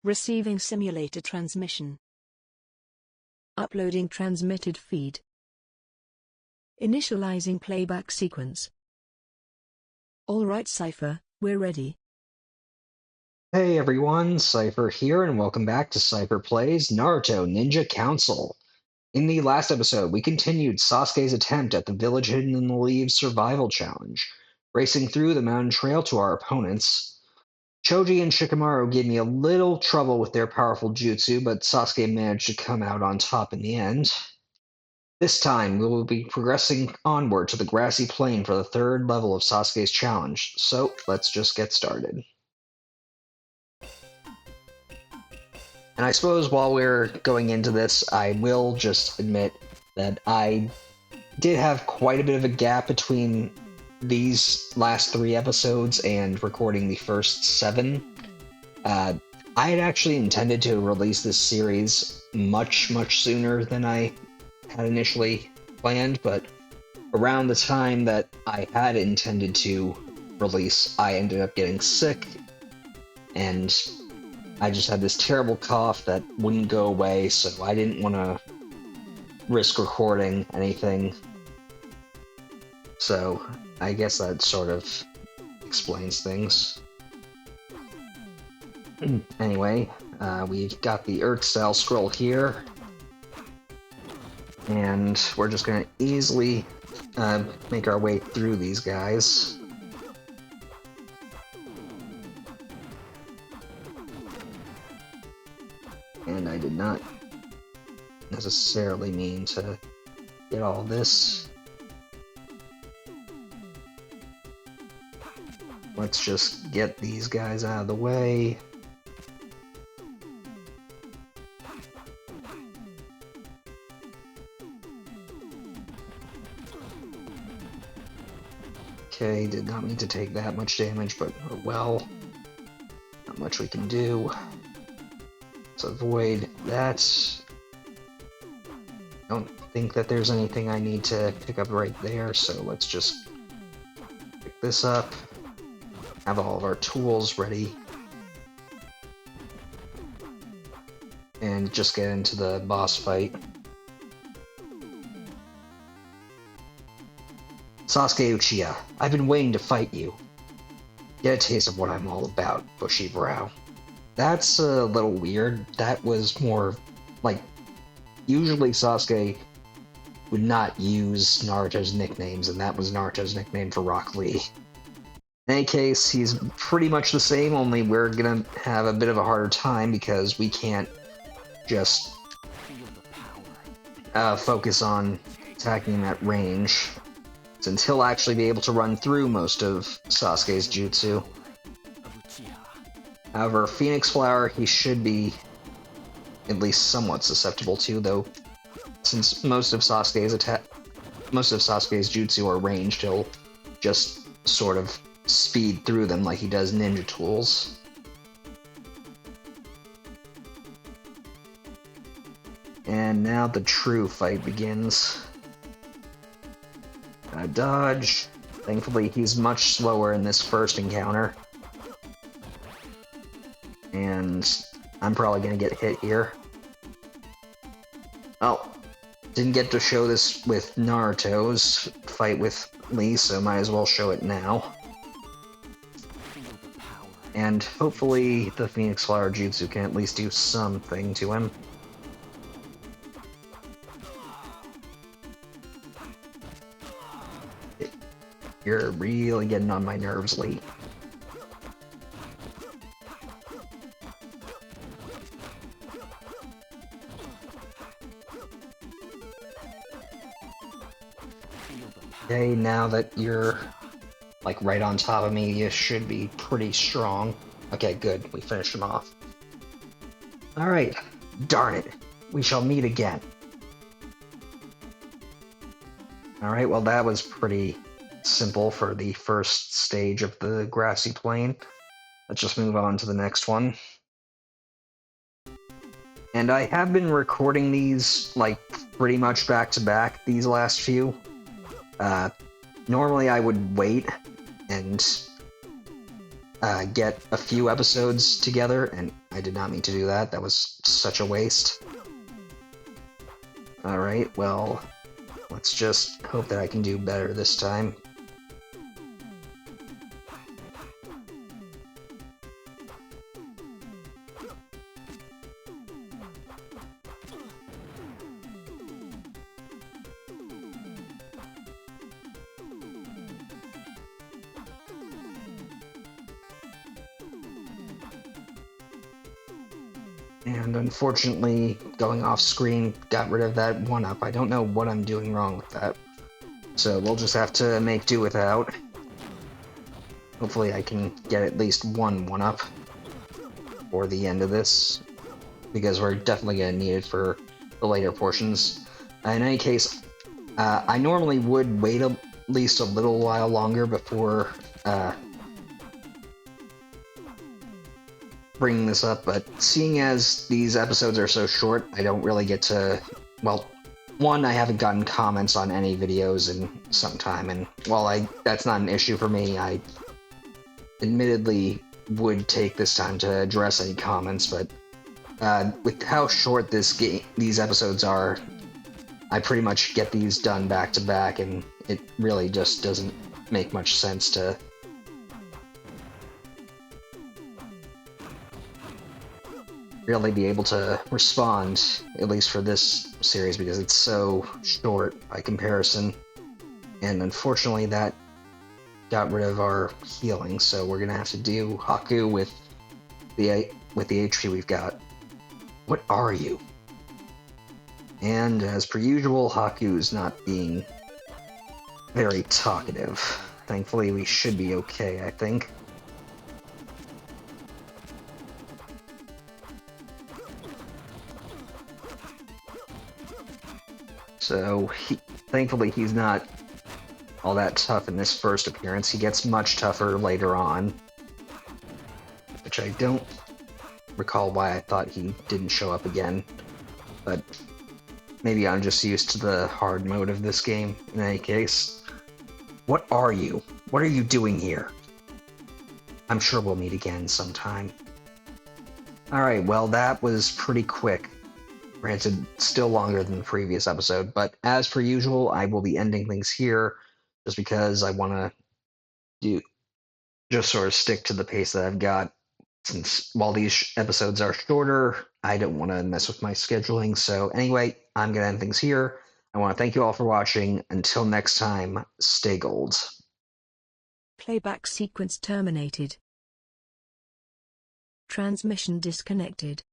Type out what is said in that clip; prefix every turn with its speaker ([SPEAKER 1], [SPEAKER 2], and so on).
[SPEAKER 1] Receiving simulator transmission. Uploading transmitted feed. Initializing playback sequence. Alright Seipher, we're ready.
[SPEAKER 2] Hey everyone, Seipher here, and welcome back to SeipherPlays Naruto Ninja Council. In the last episode, we continued Sasuke's attempt at the Village Hidden in the Leaves survival challenge, racing through the mountain trail to our opponents. Choji and Shikamaru gave me a little trouble with their powerful jutsu, but Sasuke managed to come out on top in the end. This time, we will be progressing onward to the grassy plain for the third level of Sasuke's challenge, so let's just get started. And I suppose while we're going into this, I will just admit that I did have quite a bit of a gap between these last 3 episodes and recording the first 7. I had actually intended to release this series much sooner than I had initially planned, but around the time that I had intended to release, I ended up getting sick, and I just had this terrible cough that wouldn't go away, so I didn't want to risk recording anything. So I guess that sort of explains things. Anyway, we've got the Earth-style scroll here, and we're just going to easily make our way through these guys. And I did not necessarily mean to get all this. Let's just get these guys out of the way. Okay, did not mean to take that much damage, but oh well. Not much we can do. Let's avoid that. Don't think that there's anything I need to pick up right there, so let's just pick this up. Have all of our tools ready. And just get into the boss fight. Sasuke Uchiha, I've been waiting to fight you. Get a taste of what I'm all about, bushy brow. That's a little weird. That was more like, usually Sasuke would not use Naruto's nicknames, and that was Naruto's nickname for Rock Lee. In any case, he's pretty much the same, only we're gonna have a bit of a harder time because we can't just focus on attacking him at range, since he'll actually be able to run through most of Sasuke's jutsu. However, Phoenix Flower he should be at least somewhat susceptible to, though since most of Sasuke's jutsu are ranged, he'll just sort of speed through them like he does ninja tools. And now the true fight begins. Dodge. Thankfully, he's much slower in this first encounter. And I'm probably gonna get hit here. Oh, didn't get to show this with Naruto's fight with Lee, so might as well show it now. And hopefully the Phoenix Flower Jutsu can at least do something to him. You're really getting on my nerves, Lee. Okay, now that you're like right on top of me, you should be pretty strong. Okay, good. We finished him off. Alright. Darn it. We shall meet again. Alright, well that was pretty simple for the first stage of the grassy plain. Let's just move on to the next one. And I have been recording these like pretty much back to back these last few. Normally I would wait and get a few episodes together, and I did not mean to do that. That was such a waste. Alright, well, let's just hope that I can do better this time. And unfortunately, going off screen got rid of that 1-up. I don't know what I'm doing wrong with that. So we'll just have to make do without. Hopefully I can get at least one 1-up for the end of this, because we're definitely going to need it for the later portions. In any case, I normally would wait at least a little while longer before bringing this up, but seeing as these episodes are so short, I don't really get to, well, one, I haven't gotten comments on any videos in some time, and while that's not an issue for me, I admittedly would take this time to address any comments, but with how short these episodes are, I pretty much get these done back to back, and it really just doesn't make much sense to really be able to respond, at least for this series, because it's so short by comparison. And unfortunately that got rid of our healing, so we're gonna have to do Haku with the HP we've got. What are you? And as per usual, Haku's not being very talkative. Thankfully we should be okay, I think. So, thankfully he's not all that tough in this first appearance. He gets much tougher later on, which I don't recall why I thought he didn't show up again, but maybe I'm just used to the hard mode of this game in any case. What are you? What are you doing here? I'm sure we'll meet again sometime. Alright, well that was pretty quick. Granted, still longer than the previous episode, but as per usual, I will be ending things here, just because I want to just sort of stick to the pace that I've got, since while these episodes are shorter, I don't want to mess with my scheduling. So anyway, I'm going to end things here. I want to thank you all for watching. Until next time, stay gold.
[SPEAKER 1] Playback sequence terminated. Transmission disconnected.